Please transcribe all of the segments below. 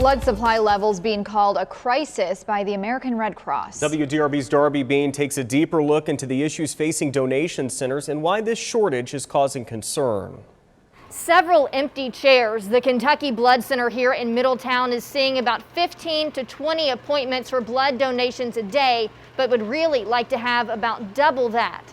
Blood supply levels being called a crisis by the American Red Cross. WDRB's Darby Bean takes a deeper look into the issues facing donation centers and why this shortage is causing concern. Several empty chairs. The Kentucky Blood Center here in Middletown is seeing about 15 to 20 appointments for blood donations a day, but would really like to have about double that.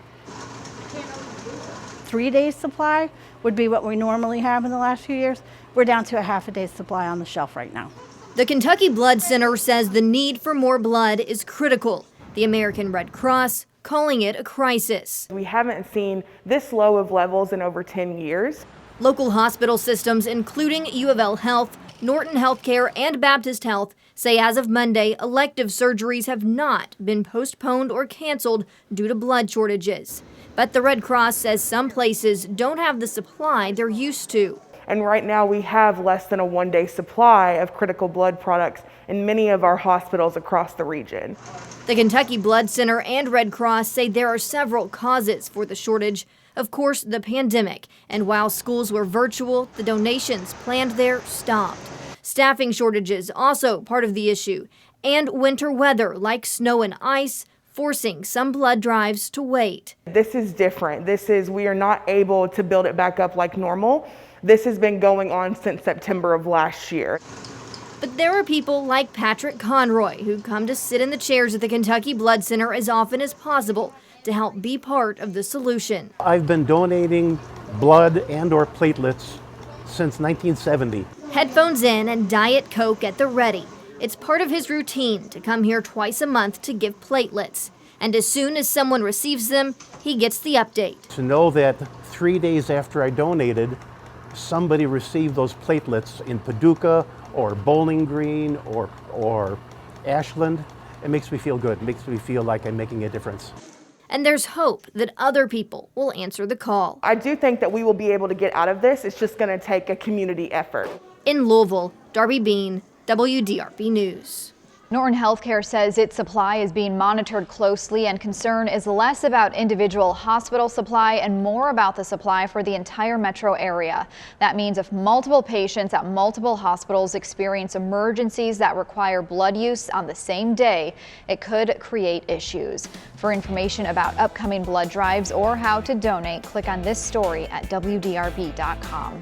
3 days supply would be what we normally have in the last few years. We're down to a half a day's supply on the shelf right now. The Kentucky Blood Center says the need for more blood is critical. The American Red Cross calling it a crisis. We haven't seen this low of levels in over 10 years. Local hospital systems, including U of L Health, Norton Healthcare, and Baptist Health, say as of Monday, elective surgeries have not been postponed or canceled due to blood shortages. But the Red Cross says some places don't have the supply they're used to. And right now we have less than a one-day supply of critical blood products in many of our hospitals across the region. The Kentucky Blood Center and Red Cross say there are several causes for the shortage. Of course, the pandemic. And while schools were virtual, the donations planned there stopped. Staffing shortages also part of the issue. And winter weather like snow and ice, forcing some blood drives to wait. This is different. We are not able to build it back up like normal. This has been going on since September of last year. But there are people like Patrick Conroy who come to sit in the chairs at the Kentucky Blood Center as often as possible to help be part of the solution. I've been donating blood and or platelets since 1970. Headphones in and Diet Coke at the ready. It's part of his routine to come here twice a month to give platelets. And as soon as someone receives them, he gets the update. To know that 3 days after I donated, somebody received those platelets in Paducah or Bowling Green or Ashland, it makes me feel good. It makes me feel like I'm making a difference. And there's hope that other people will answer the call. I do think that we will be able to get out of this. It's just going to take a community effort. In Louisville, Darby Bean, WDRB News. Norton Healthcare says its supply is being monitored closely, and concern is less about individual hospital supply and more about the supply for the entire metro area. That means if multiple patients at multiple hospitals experience emergencies that require blood use on the same day, it could create issues. For information about upcoming blood drives or how to donate, click on this story at WDRB.com.